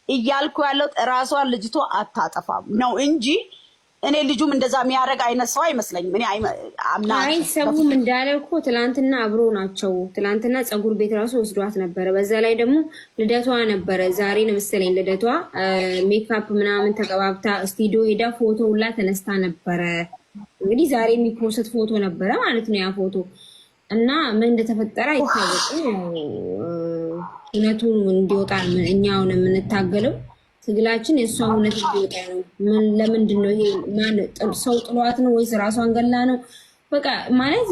እያልኩ ያለው ራሷን ልጅቷ አታጠፋም ነው እንጂ እኔ ልጁም እንደዛ የሚያደርግ አይነት ሰው አይመስለኝም። እኔ አይ ሰውም እንዳለ እኮ ትላንትና አብሮ ናቸው። ትላንትና ፀጉር ቤት ራሱ ወስዷት ነበረ። በዛ ላይ ደግሞ ልደቷ ነበረ ዛሬ ነው መሰለኝ ልደቷ። ሜካፕ ምናምን ተቀባብታ ስቱዲዮ ሄዳ ፎቶ ሁላ ተነስታ ነበረ። እንግዲህ ዛሬ የሚፖስት ፎቶ ነበረ ማለት ነው ያ ፎቶ እና ምን እንደተፈጠረ አይታወቅም። እውነቱ እንዲወጣ እኛውን የምንታገለው ትግላችን የእሷ እውነት እንዲወጣ ነው። ለምንድን ነው ይሄ? ሰው ጥሏት ነው ወይስ ራሷን ገላ ነው? በቃ ማለት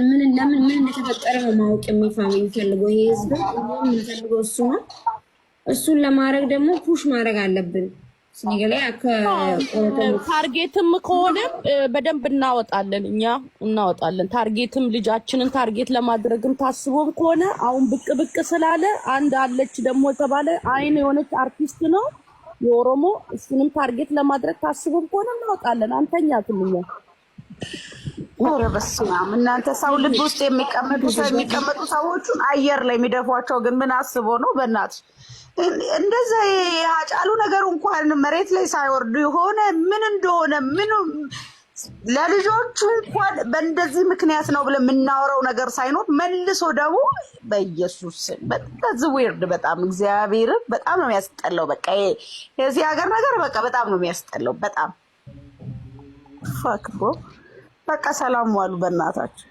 ምን እንደተፈጠረ ነው ማወቅ የሚፈልገው ይሄ ህዝብ። የሚፈልገው እሱ ነው። እሱን ለማድረግ ደግሞ ፑሽ ማድረግ አለብን። ታርጌትም ከሆነ በደንብ እናወጣለን፣ እኛ እናወጣለን። ታርጌትም ልጃችንን ታርጌት ለማድረግም ታስቦም ከሆነ አሁን ብቅ ብቅ ስላለ አንድ አለች ደግሞ የተባለ አይን የሆነች አርቲስት ነው የኦሮሞ፣ እሱንም ታርጌት ለማድረግ ታስቦም ከሆነ እናወጣለን። አንተኛትም እኛ ኧረ በስመ አብ እናንተ ሰው ልብ ውስጥ የሚቀመጡ ሰዎቹን አየር ላይ የሚደፏቸው ግን ምን አስቦ ነው? በእናትሽ እንደዛ ያጫሉ ነገር እንኳን መሬት ላይ ሳይወርዱ የሆነ ምን እንደሆነ ምን ለልጆቹ እንኳን በእንደዚህ ምክንያት ነው ብለን የምናወራው ነገር ሳይኖር መልሶ ደግሞ በኢየሱስ በዚህ ዊርድ በጣም እግዚአብሔር በጣም ነው የሚያስጠላው። በቃ የዚህ ሀገር ነገር በቃ በጣም ነው የሚያስጠላው። በጣም ፋክ ብሮ በቃ ሰላም ዋሉ በእናታችሁ።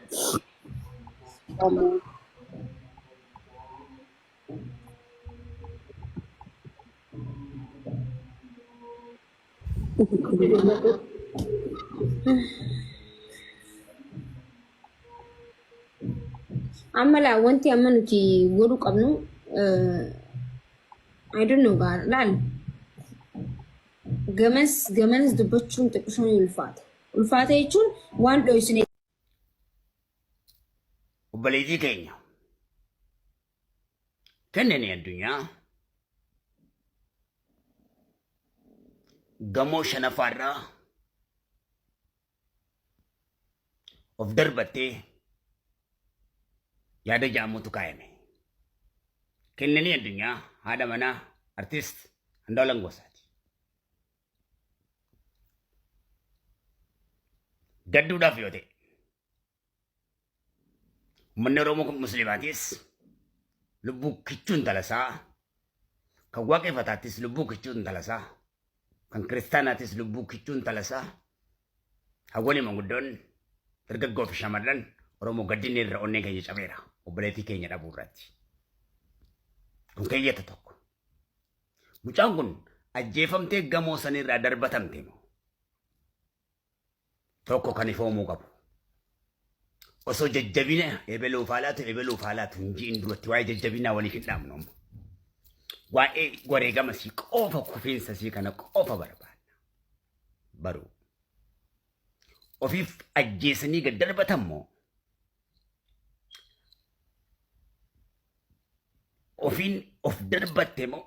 አመላ ወንቲ አመኑቲ ጎዱ ቀብኑ አይ ዶንት ኖ ጋር ላል ገመንስ ድበቹን ጥቅሹን ulfaate jechuun waan dhoysine obboleettii keenya kennanii addunyaa gamoo shanaffaarraa of darbattee yaada jaamutu kaayame. Kennanii addunyaa haadha manaa artist Andu'aalem Gosaati. Gadduudhaaf yoo ta'e uummanni Oromoo musliimaatis lubbuu kichuun talasaa, kan waaqeffataattis lubbuu kichuun talasaa, kan kiristaanaatis lubbuu kichuun talasaa, hawwanii manguddoon dargaggoo fi shamarran Oromoo gaddinni irra onnee keenya cabeera obboleettii keenya dhabuu irratti. Kun keeyyata tokko. Mucaan kun ajjeefamtee gamoo sanirraa darbatamte moo tokko kan ifoomuu qabu. Osoo jajjabina eebeluu faalaatu hinjiin duratti waa'ee jajjabinaa waliif hin dhaabnu. Waa'ee wareegama sii qofa kufiinsa sii kana qofa barbaadna. Baruu ofiif ajjeesanii gad darbatan moo ofiin of darbatte moo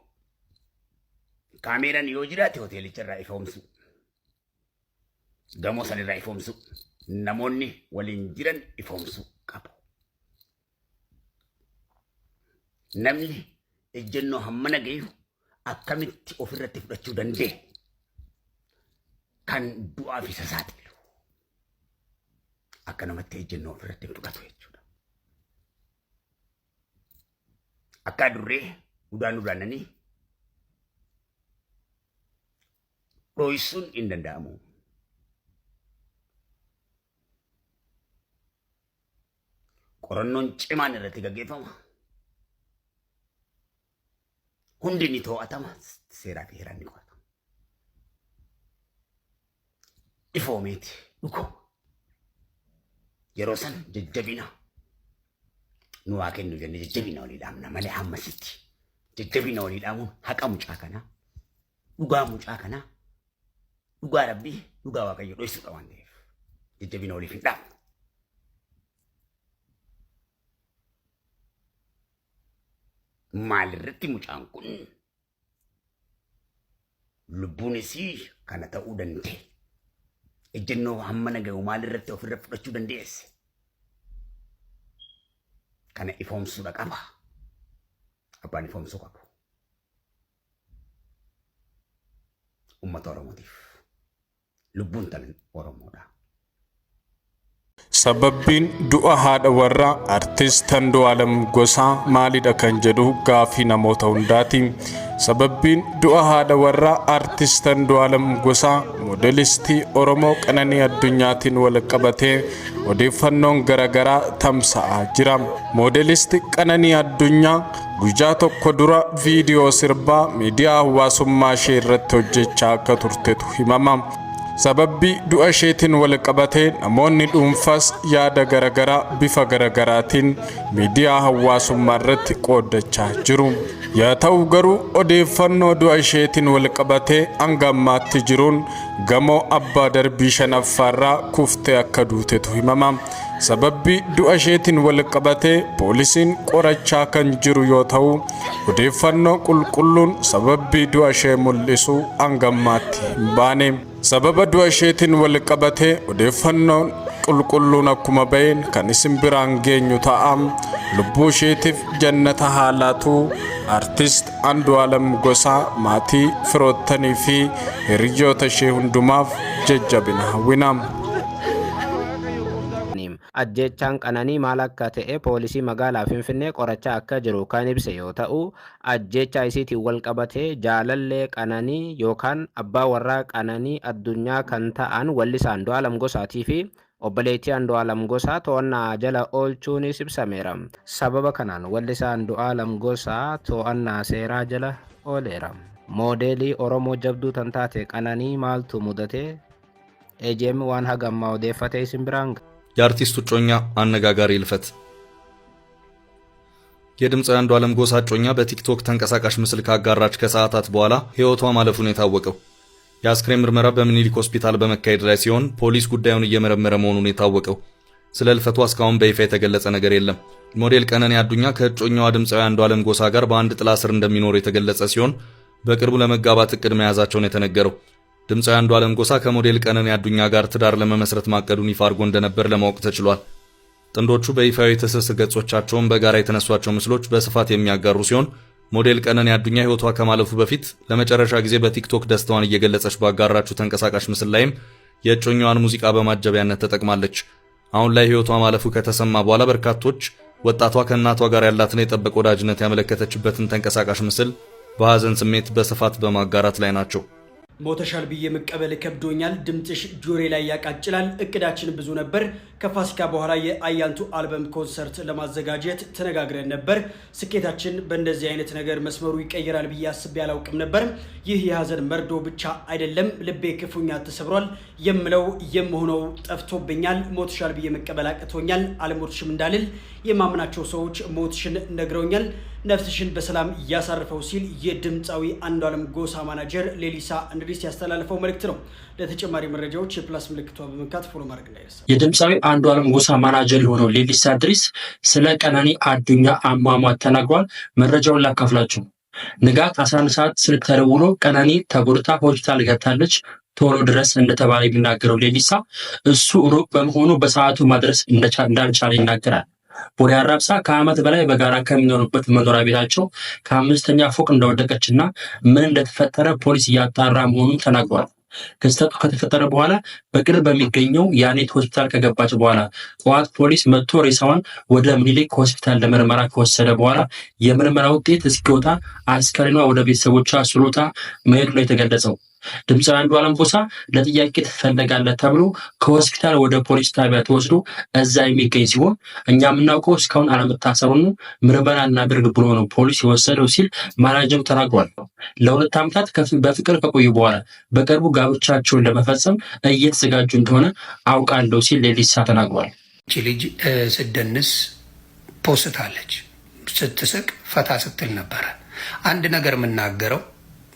kaameeraan yoo jiraate hoteelicharraa ifoomsu. Gamoo sanirraa ifoomsu. Namoonni waliin jiran ifoomsu qabu. Namni ejjennoo hammana gayu akkamitti ofirratti fudhachuu danda'e kan du'aaf isa saaxilu. Akka namatti ejjennoo ofirratti fudhatu jechuudha. Akka durree udaan uraananii dhoysuun hin danda'amu. Qorannoon cimaan irratti gaggeeffama. Hundi ni to'atama. Seeraa fi heeraan ni qoratama. Ifoomeeti dhuguma. Yeroo san jajjabina nu waa kennu jenne jajjabina walii dhaamna malee hammasitti. Jajjabina walii dhaamuun haqa mucaa kanaa, dhugaa mucaa kanaa, dhugaa Rabbii, dhugaa Waaqayyo dhoysuudha waan ta'eef jajjabina waliif hin dhaamnu. Maalirratti mucaan kun lubbuun isii kana ta'uu danda'e. Ejjennoo hammana gahu maalirratti ofirra fudhachuu dandeesse. Kana ifoomsuudha qaba. Abbaan ifoomsuu qabu. ummata Oromootiif. Lubbuun talan Oromoodha. Sababbiin du'a haadha warraa artist Andu'aalem Gosaa maalidha kan jedhu gaafii namoota hundaati. Sababbiin du'a haadha warraa artist Andu'aalem Gosaa moodelistii Oromoo Qananii Addunyaatiin wal qabatee odeeffannoon garaagaraa tamsa'aa jira. Moodelistii Qananii Addunyaa guyyaa tokko dura viidiyoo sirbaa miidiyaa hawaasummaa ishee irratti hojjechaa akka turtetu himama. Sababbi du'a isheetiin wal qabatee namoonni dhuunfaas yaada garaagaraa bifa garaagaraatiin miidiyaa hawaasummaa irratti qooddachaa jiru. Yaa ta'u garuu odeeffannoo du'a isheetiin wal qabatee hanga ammaatti jiruun gamoo abbaa darbii shanaffaarraa kuftee akka duutetu himama. Sababbi du'a isheetiin wal qabatee poolisiin qorachaa kan jiru yoo ta'u odeeffannoo qulqulluun sababbi du'a ishee mul'isu hanga ammaatti hin baane. Sababa du'a isheetiin wal qabatee odeeffannoon qulqulluun akkuma ba'een kan isin biraan geenyu ta'a. Lubbuu isheetiif jannata haalaatu artist Andu'aalem Gosaa maatii firoottanii fi hiriyoota ishee hundumaaf jajjabina hawwina. Ajjechaan Qananii maal akka ta'e poolisii magaalaa Finfinnee qorachaa akka jiru kan ibse yoo ta'u, ajjecha isiitiin wal qabatee jaalallee Qananii yookaan abbaa warraa Qananii Addunyaa kan ta'an wallisaa Andu'aalem Gosaatii fi obboleettii Andu'aalem Gosaa to'annaa jala oolchuunis ibsameera. Sababa kanaan wallisaa Andu'aalem Gosaa to'annaa seeraa jala ooleera. Moodeelii Oromoo jabduu tan taate Qananii maaltu mudate? EJM waan hagammaa odeeffate isin biraan የአርቲስቱ ጮኛ አነጋጋሪ ልፈት የድምፃዊ አንዱዓለም ጎሳ ጮኛ በቲክቶክ ተንቀሳቃሽ ምስል ካጋራች ከሰዓታት በኋላ ህይወቷ ማለፉን የታወቀው የአስክሬን ምርመራ በምኒልክ ሆስፒታል በመካሄድ ላይ ሲሆን ፖሊስ ጉዳዩን እየመረመረ መሆኑን የታወቀው ስለ ልፈቷ እስካሁን በይፋ የተገለጸ ነገር የለም። ሞዴል ቀነኒ አዱኛ ከጮኛዋ ድምፃዊ አንዱዓለም ጎሳ ጋር በአንድ ጥላ ስር እንደሚኖሩ የተገለጸ ሲሆን በቅርቡ ለመጋባት እቅድ መያዛቸውን የተነገረው ድምፃዊ አንዱዓለም ጎሳ ከሞዴል ቀነኒ አዱኛ ጋር ትዳር ለመመስረት ማቀዱን ይፋ አድርጎ እንደነበር ለማወቅ ተችሏል። ጥንዶቹ በይፋዊ ትስስር ገጾቻቸውን በጋራ የተነሷቸው ምስሎች በስፋት የሚያጋሩ ሲሆን ሞዴል ቀነኒ አዱኛ ህይወቷ ከማለፉ በፊት ለመጨረሻ ጊዜ በቲክቶክ ደስታዋን እየገለጸች ባጋራችው ተንቀሳቃሽ ምስል ላይም የጮኛዋን ሙዚቃ በማጀቢያነት ተጠቅማለች። አሁን ላይ ህይወቷ ማለፉ ከተሰማ በኋላ በርካቶች ወጣቷ ከእናቷ ጋር ያላትን የጠበቀ ወዳጅነት ያመለከተችበትን ተንቀሳቃሽ ምስል በሐዘን ስሜት በስፋት በማጋራት ላይ ናቸው። ሞተሻል ብዬ መቀበል ከብዶኛል። ድምጽሽ ጆሬ ላይ ያቃጭላል። እቅዳችን ብዙ ነበር። ከፋሲካ በኋላ የአያንቱ አልበም ኮንሰርት ለማዘጋጀት ተነጋግረን ነበር። ስኬታችን በእንደዚህ አይነት ነገር መስመሩ ይቀየራል ብዬ አስቤ አላውቅም ነበር። ይህ የሐዘን መርዶ ብቻ አይደለም፣ ልቤ ክፉኛ ተሰብሯል። የምለው የምሆነው ጠፍቶብኛል። ሞተሻል ብዬ መቀበል አቅቶኛል። አልሞትሽም እንዳልል የማምናቸው ሰዎች ሞትሽን ነግረውኛል። ነፍስሽን በሰላም ያሳርፈው ሲል የድምፃዊ አንዱዓለም ጎሳ ማናጀር ሌሊሳ እንድሪስ ያስተላለፈው መልእክት ነው። ለተጨማሪ መረጃዎች የፕላስ ምልክቷ በመንካት ፎሎ ማድረግ እንዳይረሳ። የድምፃዊ አንዱዓለም ጎሳ ማናጀር የሆነው ሌሊሳ እንድሪስ ስለ ቀነኒ አዱኛ አሟሟት ተናግሯል። መረጃውን ላካፍላችሁ። ንጋት 11 ሰዓት ስልክ ተደውሎ ቀነኒ ተጎድታ ሆስፒታል ገብታለች ቶሎ ድረስ እንደተባለ የሚናገረው ሌሊሳ እሱ ሩቅ በመሆኑ በሰዓቱ ማድረስ እንዳልቻለ ይናገራል። ቦሌ አራብሳ ከዓመት በላይ በጋራ ከሚኖሩበት መኖሪያ ቤታቸው ከ5ኛ ፎቅ እንደወደቀችና ምን እንደተፈጠረ ፖሊስ እያጣራ መሆኑን ተናግሯል። ክስተቱ ከተፈጠረ በኋላ በቅርብ በሚገኘው ያኔት ሆስፒታል ከገባች በኋላ ጠዋት ፖሊስ መጥቶ ሬሳዋን ወደ ምኒልክ ሆስፒታል ለምርመራ ከወሰደ በኋላ የምርመራ ውጤት እስኪወጣ አስከሬኗ ወደ ቤተሰቦቿ ስሮታ መሄዱ ነው የተገለጸው። ድምፃዊ አንዱዓለም ጎሳ ለጥያቄ ትፈለጋለህ ተብሎ ከሆስፒታል ወደ ፖሊስ ጣቢያ ተወስዶ እዛ የሚገኝ ሲሆን እኛ የምናውቀው እስካሁን አለመታሰሩን ምርመራ እናድርግ ብሎ ነው ፖሊስ የወሰደው ሲል ማናጀሩ ተናግሯል። ለ2 ዓመታት በፍቅር ከቆዩ በኋላ በቅርቡ ጋብቻቸውን ለመፈጸም እየተዘጋጁ እንደሆነ አውቃለሁ ሲል ሌሊሳ ተናግሯል። እቺ ልጅ ስትደንስ ፖስታለች፣ ስትስቅ ፈታ ስትል ነበረ። አንድ ነገር የምናገረው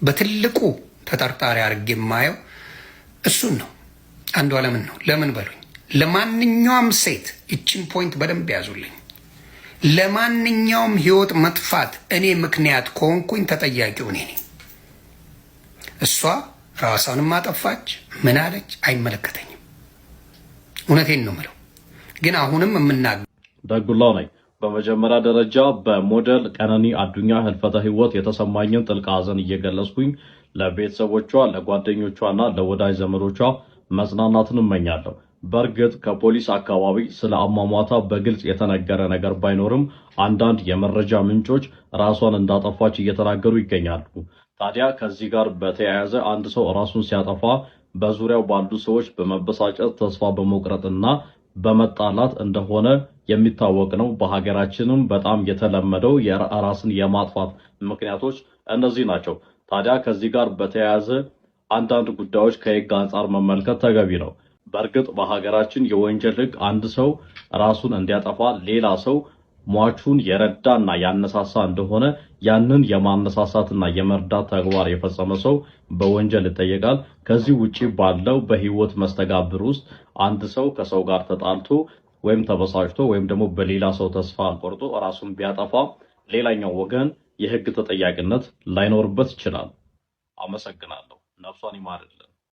በትልቁ ተጠርጣሪ አድርጌ የማየው እሱን ነው፣ አንዱዓለምን ነው። ለምን በሉኝ። ለማንኛውም ሴት ይችን ፖይንት በደንብ ያዙልኝ። ለማንኛውም ህይወት መጥፋት እኔ ምክንያት ከሆንኩኝ ተጠያቂው እኔ ነኝ። እሷ ራሷንም አጠፋች ምን አለች አይመለከተኝም። እውነቴን ነው የምለው። ግን አሁንም የምናገር ዳጉላው ነኝ በመጀመሪያ ደረጃ በሞዴል ቀነኒ አዱኛ ህልፈተ ህይወት የተሰማኝን ጥልቅ ሐዘን እየገለጽኩኝ ለቤተሰቦቿ፣ ለጓደኞቿና ለወዳጅ ዘመዶቿ መጽናናትን እመኛለሁ። በእርግጥ ከፖሊስ አካባቢ ስለ አሟሟቷ በግልጽ የተነገረ ነገር ባይኖርም አንዳንድ የመረጃ ምንጮች ራሷን እንዳጠፋች እየተናገሩ ይገኛሉ። ታዲያ ከዚህ ጋር በተያያዘ አንድ ሰው ራሱን ሲያጠፋ በዙሪያው ባሉ ሰዎች በመበሳጨት ተስፋ በመቁረጥና በመጣላት እንደሆነ የሚታወቅ ነው። በሀገራችንም በጣም የተለመደው የራስን የማጥፋት ምክንያቶች እነዚህ ናቸው። ታዲያ ከዚህ ጋር በተያያዘ አንዳንድ ጉዳዮች ከህግ አንጻር መመልከት ተገቢ ነው። በእርግጥ በሀገራችን የወንጀል ህግ አንድ ሰው ራሱን እንዲያጠፋ ሌላ ሰው ሟቹን የረዳና ያነሳሳ እንደሆነ ያንን የማነሳሳትና የመርዳት ተግባር የፈጸመ ሰው በወንጀል ይጠየቃል። ከዚህ ውጪ ባለው በህይወት መስተጋብር ውስጥ አንድ ሰው ከሰው ጋር ተጣልቶ ወይም ተበሳጭቶ ወይም ደግሞ በሌላ ሰው ተስፋ ቆርጦ ራሱን ቢያጠፋ ሌላኛው ወገን የህግ ተጠያቂነት ላይኖርበት ይችላል። አመሰግናለሁ። ነፍሷን ይማርልን።